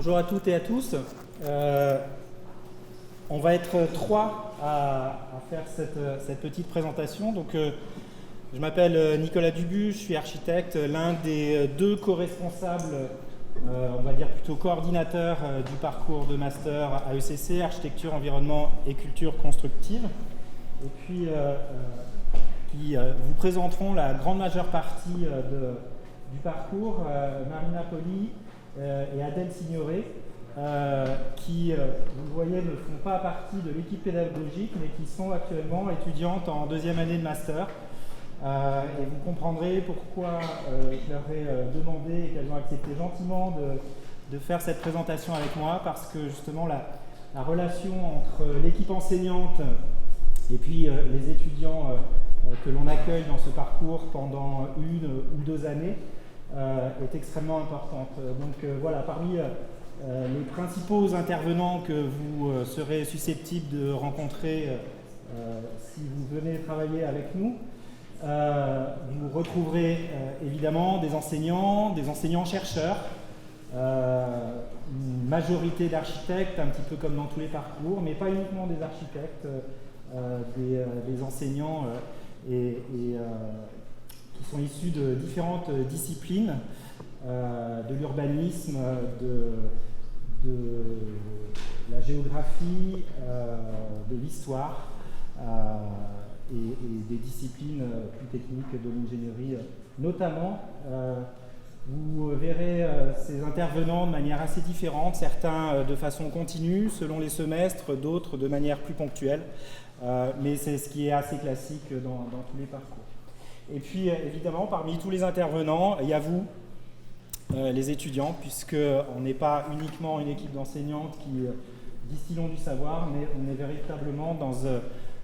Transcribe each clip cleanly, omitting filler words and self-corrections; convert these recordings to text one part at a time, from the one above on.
Bonjour à toutes et à tous. On va être trois à faire cette petite présentation. Donc, je m'appelle Nicolas Dubu, je suis architecte, l'un des deux co-responsables, on va dire plutôt coordinateur du parcours de master à ECC, architecture, environnement et culture constructive. Et puis, qui vous présenteront la grande majeure partie du parcours, Marina Poli et Adèle Signoret, qui, vous le voyez, ne font pas partie de l'équipe pédagogique, mais qui sont actuellement étudiantes en deuxième année de master. Et vous comprendrez pourquoi je leur ai demandé et qu'elles ont accepté gentiment de faire cette présentation avec moi, parce que justement la relation entre l'équipe enseignante et puis les étudiants que l'on accueille dans ce parcours pendant 1 ou 2 années est extrêmement importante. Donc voilà, parmi les principaux intervenants que vous serez susceptibles de rencontrer si vous venez travailler avec nous, vous retrouverez évidemment des enseignants-chercheurs, une majorité d'architectes, un petit peu comme dans tous les parcours, mais pas uniquement des architectes, des enseignants qui sont issus de différentes disciplines, de l'urbanisme, de la géographie, de l'histoire et des disciplines plus techniques de l'ingénierie notamment. Vous verrez ces intervenants de manière assez différente, certains de façon continue selon les semestres, d'autres de manière plus ponctuelle, mais c'est ce qui est assez classique dans tous les parcours. Et puis évidemment, parmi tous les intervenants, il y a vous, les étudiants, puisqu'on n'est pas uniquement une équipe d'enseignantes qui distillons du savoir, mais on est véritablement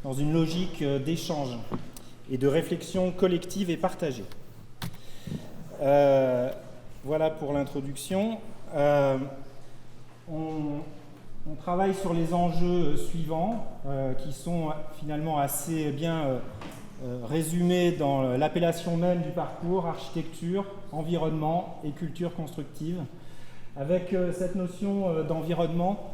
dans une logique d'échange et de réflexion collective et partagée. Voilà pour l'introduction. On travaille sur les enjeux suivants qui sont finalement assez bien résumés dans l'appellation même du parcours, architecture, environnement et culture constructive, avec cette notion d'environnement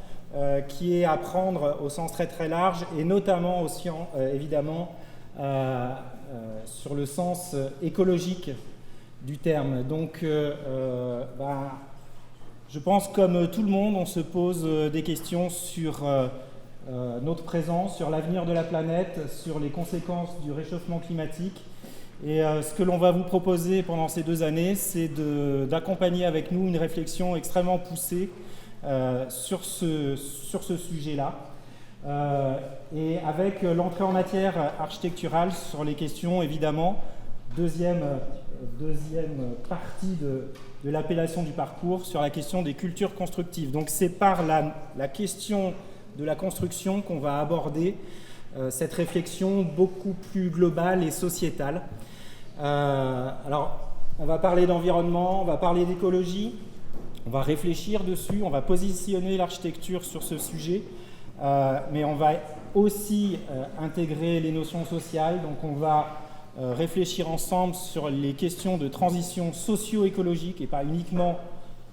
qui est à prendre au sens très très large et notamment aussi évidemment sur le sens écologique du terme. Donc je pense comme tout le monde, on se pose des questions sur notre présent, sur l'avenir de la planète, sur les conséquences du réchauffement climatique. Et ce que l'on va vous proposer pendant ces 2 années, c'est d'accompagner avec nous une réflexion extrêmement poussée sur ce sujet-là, et avec l'entrée en matière architecturale sur les questions, évidemment, deuxième partie de l'appellation du parcours, sur la question des cultures constructives. Donc c'est par la question de la construction qu'on va aborder cette réflexion beaucoup plus globale et sociétale. Alors, on va parler d'environnement, on va parler d'écologie, on va réfléchir dessus, on va positionner l'architecture sur ce sujet, mais on va aussi intégrer les notions sociales, donc on va réfléchir ensemble sur les questions de transition socio-écologique et pas uniquement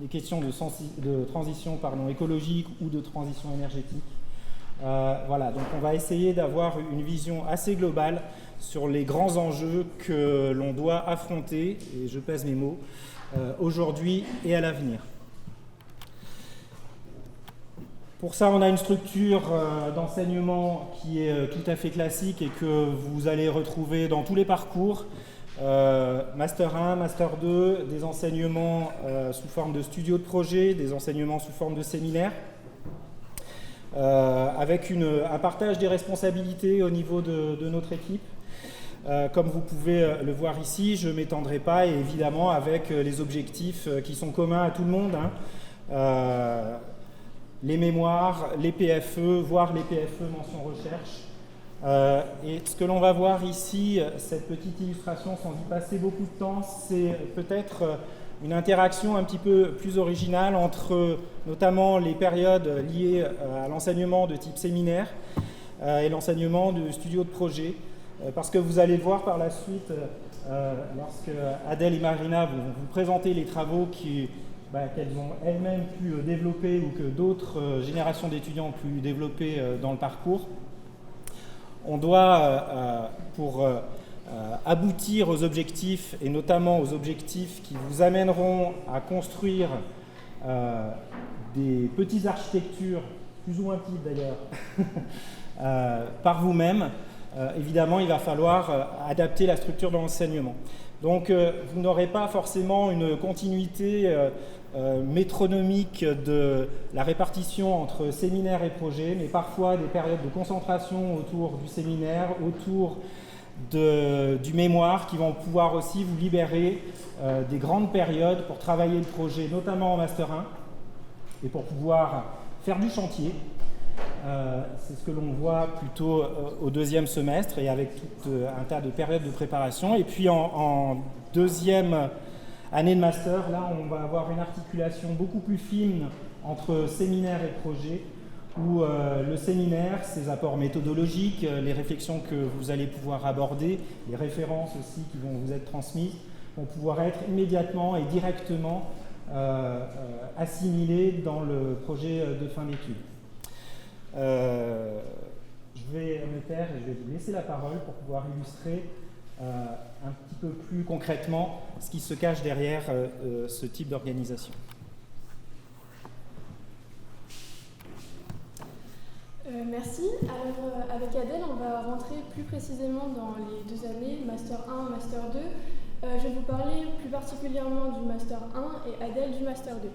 les questions de transition écologique ou de transition énergétique. Voilà, donc on va essayer d'avoir une vision assez globale sur les grands enjeux que l'on doit affronter, et je pèse mes mots, aujourd'hui et à l'avenir. Pour ça, on a une structure d'enseignement qui est tout à fait classique et que vous allez retrouver dans tous les parcours. Master 1, Master 2, des enseignements sous forme de studio de projet, des enseignements sous forme de séminaire, avec un partage des responsabilités au niveau de notre équipe. Comme vous pouvez le voir ici, je ne m'étendrai pas, et évidemment avec les objectifs qui sont communs à tout le monde, les mémoires, les PFE, voire les PFE mention recherche. Et ce que l'on va voir ici, cette petite illustration, sans y passer beaucoup de temps, c'est peut-être une interaction un petit peu plus originale entre notamment les périodes liées à l'enseignement de type séminaire et l'enseignement de studio de projet, parce que vous allez le voir par la suite lorsque Adèle et Marina vont vous présenter les travaux qui qu'elles ont elles-mêmes pu développer ou que d'autres générations d'étudiants ont pu développer dans le parcours. On doit, pour aboutir aux objectifs, et notamment aux objectifs qui vous amèneront à construire des petites architectures, plus ou moins petites d'ailleurs, par vous-même, évidemment, il va falloir adapter la structure de l'enseignement. Donc, vous n'aurez pas forcément une continuité métronomique de la répartition entre séminaire et projet, mais parfois des périodes de concentration autour du séminaire, autour du mémoire, qui vont pouvoir aussi vous libérer des grandes périodes pour travailler le projet, notamment en Master 1, et pour pouvoir faire du chantier. C'est ce que l'on voit plutôt au deuxième semestre et avec tout un tas de périodes de préparation. Et puis en deuxième année de master, là on va avoir une articulation beaucoup plus fine entre séminaire et projet, où le séminaire, ses apports méthodologiques, les réflexions que vous allez pouvoir aborder, les références aussi qui vont vous être transmises, vont pouvoir être immédiatement et directement assimilées dans le projet de fin d'études. Je vais me taire et je vais vous laisser la parole pour pouvoir illustrer un petit peu plus concrètement ce qui se cache derrière ce type d'organisation. Merci. Alors, avec Adèle, on va rentrer plus précisément dans les 2 années, Master 1, Master 2. Je vais vous parler plus particulièrement du Master 1 et Adèle du Master 2.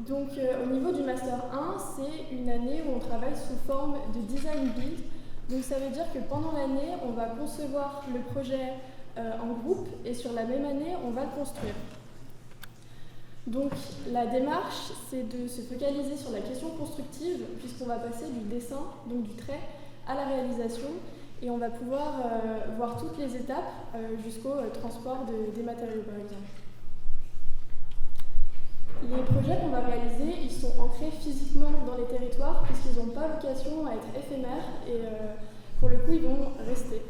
Donc, au niveau du Master 1, c'est une année où on travaille sous forme de design build. Donc, ça veut dire que pendant l'année, on va concevoir le projet en groupe et sur la même année, on va le construire. Donc, la démarche, c'est de se focaliser sur la question constructive, puisqu'on va passer du dessin, donc du trait, à la réalisation, et on va pouvoir voir toutes les étapes jusqu'au transport des matériaux, par exemple. Les projets qu'on va réaliser, ils sont ancrés physiquement dans les territoires, puisqu'ils n'ont pas vocation à être éphémères, et pour le coup, ils vont rester.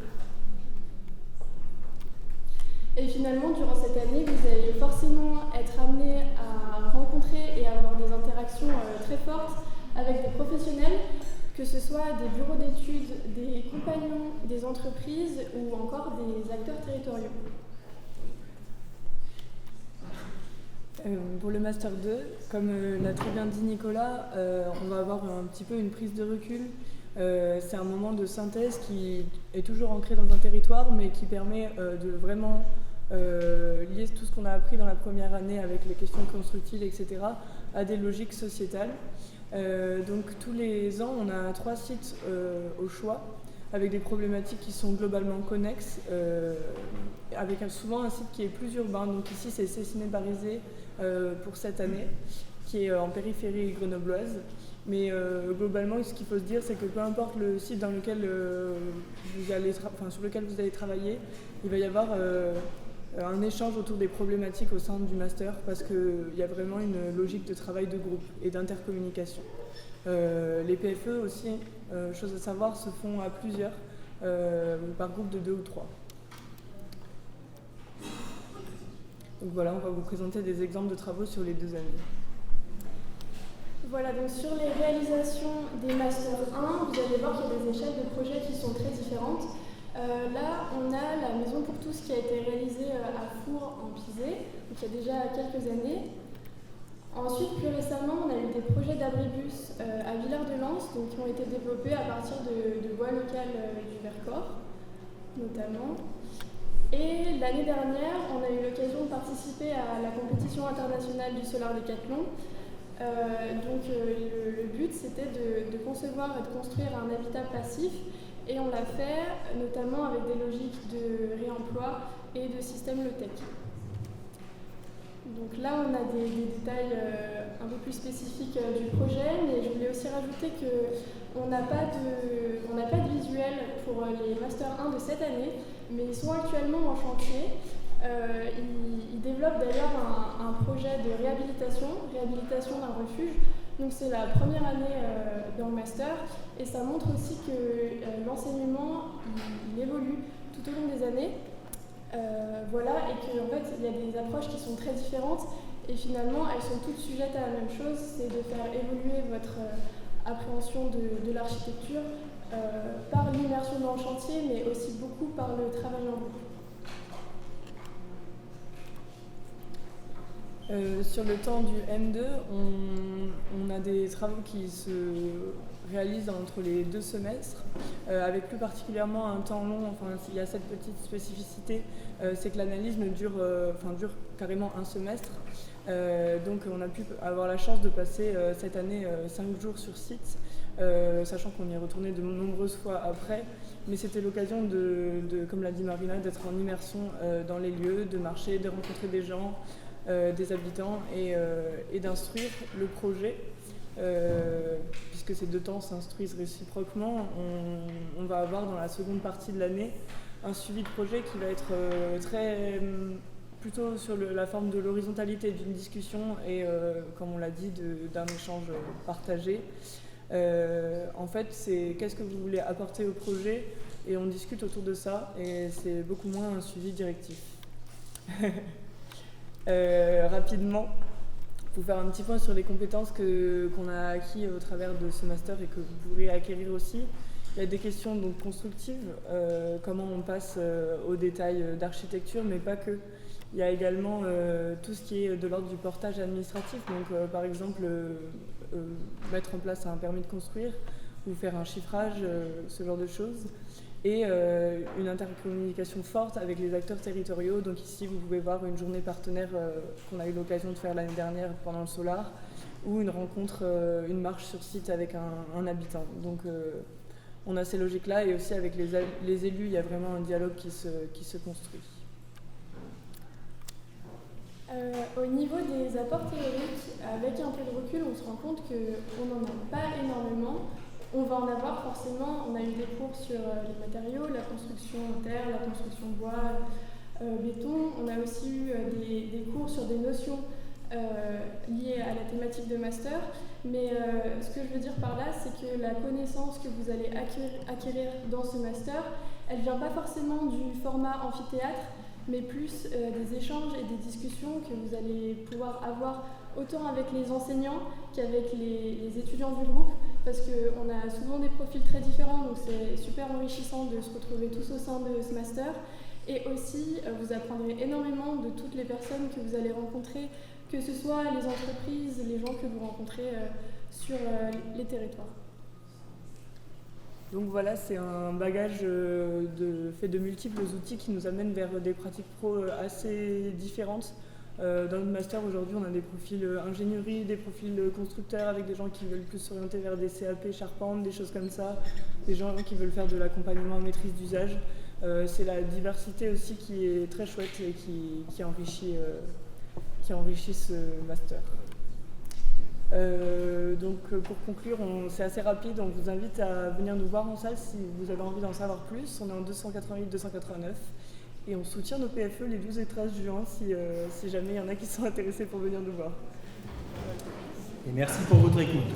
Et finalement, durant cette année, vous allez forcément être amené à rencontrer et avoir des interactions très fortes avec des professionnels, que ce soit des bureaux d'études, des compagnons, des entreprises ou encore des acteurs territoriaux. Pour le Master 2, comme l'a très bien dit Nicolas, on va avoir un petit peu une prise de recul. C'est un moment de synthèse qui est toujours ancré dans un territoire, mais qui permet de vraiment lier tout ce qu'on a appris dans la première année avec les questions constructives, etc., à des logiques sociétales. Donc tous les ans, on a 3 sites au choix, avec des problématiques qui sont globalement connexes, avec souvent un site qui est plus urbain. Donc ici, c'est Cessiné-Barizé pour cette année, qui est en périphérie grenobloise. Mais globalement, ce qu'il faut se dire, c'est que peu importe le site dans lequel sur lequel vous allez travailler, il va y avoir un échange autour des problématiques au sein du master, parce qu'il y a vraiment une logique de travail de groupe et d'intercommunication. Les PFE aussi, chose à savoir, se font à plusieurs, par groupe de 2 ou 3. Donc voilà, on va vous présenter des exemples de travaux sur les 2 années. Voilà, donc sur les réalisations des Master 1, vous allez voir qu'il y a des échelles de projets qui sont très différentes. Là, on a la Maison pour tous qui a été réalisée à Fours en Pisé, donc il y a déjà quelques années. Ensuite, plus récemment, on a eu des projets d'abribus à Villard-de-Lans, donc qui ont été développés à partir de bois local du Vercors, notamment. Et l'année dernière, on a eu l'occasion de participer à la compétition internationale du Solar Décathlon. Le but, c'était de concevoir et de construire un habitat passif, et on l'a fait notamment avec des logiques de réemploi et de système low-tech. Donc là, on a des détails un peu plus spécifiques du projet, mais je voulais aussi rajouter qu'on n'a pas de visuel pour les Master 1 de cette année, mais ils sont actuellement en chantier. Ils développent d'ailleurs un projet de réhabilitation d'un refuge. Donc c'est la première année dans le master, et ça montre aussi que l'enseignement il évolue tout au long des années. Et qu'en fait il y a des approches qui sont très différentes, Et finalement, elles sont toutes sujettes à la même chose, c'est de faire évoluer votre appréhension de l'architecture par l'immersion dans le chantier, mais aussi beaucoup par le travail en groupe. Sur le temps du M2, on a des travaux qui se réalisent entre les 2 semestres, avec plus particulièrement un temps long. Enfin, il y a cette petite spécificité, c'est que l'analyse dure carrément un semestre. Donc on a pu avoir la chance de passer cette année 5 jours sur site, sachant qu'on y est retourné de nombreuses fois après. Mais c'était l'occasion comme l'a dit Marina, d'être en immersion dans les lieux, de marcher, de rencontrer des gens, des habitants et d'instruire le projet. Puisque ces 2 temps s'instruisent réciproquement, on va avoir dans la seconde partie de l'année un suivi de projet qui va être plutôt sur la forme de l'horizontalité d'une discussion et, comme on l'a dit, d'un échange partagé. En fait, c'est qu'est-ce que vous voulez apporter au projet et on discute autour de ça et c'est beaucoup moins un suivi directif. Rapidement, pour faire un petit point sur les compétences qu'on a acquis au travers de ce master et que vous pourrez acquérir aussi. Il y a des questions donc constructives, comment on passe aux détails d'architecture, mais pas que. Il y a également tout ce qui est de l'ordre du portage administratif, donc par exemple mettre en place un permis de construire ou faire un chiffrage, ce genre de choses. Et une intercommunication forte avec les acteurs territoriaux. Donc ici, vous pouvez voir une journée partenaire qu'on a eu l'occasion de faire l'année dernière pendant le Solar, ou une rencontre, une marche sur site avec un habitant. Donc on a ces logiques-là, et aussi avec les élus, il y a vraiment un dialogue qui se construit. Au niveau des apports théoriques, avec un peu de recul, on se rend compte qu'on n'en a pas énormément. On va en avoir forcément, on a eu des cours sur les matériaux, la construction en terre, la construction bois, béton. On a aussi eu des cours sur des notions liées à la thématique de master. Mais ce que je veux dire par là, c'est que la connaissance que vous allez acquérir dans ce master, elle ne vient pas forcément du format amphithéâtre, mais plus des échanges et des discussions que vous allez pouvoir avoir autant avec les enseignants qu'avec les étudiants du groupe, parce qu'on a souvent des profils très différents, donc c'est super enrichissant de se retrouver tous au sein de ce master. Et aussi, vous apprendrez énormément de toutes les personnes que vous allez rencontrer, que ce soit les entreprises, les gens que vous rencontrez sur les territoires. Donc voilà, c'est un bagage fait de multiples outils qui nous amènent vers des pratiques pro assez différentes. Dans notre master aujourd'hui, on a des profils ingénierie, des profils constructeurs avec des gens qui veulent plus s'orienter vers des CAP charpente, des choses comme ça, des gens qui veulent faire de l'accompagnement à maîtrise d'usage. C'est la diversité aussi qui est très chouette et qui enrichit ce master. Donc pour conclure, c'est assez rapide, on vous invite à venir nous voir en salle si vous avez envie d'en savoir plus. On est en 288-289 et on soutient nos PFE les 12 et 13 juin si jamais il y en a qui sont intéressés pour venir nous voir. Et merci pour votre écoute.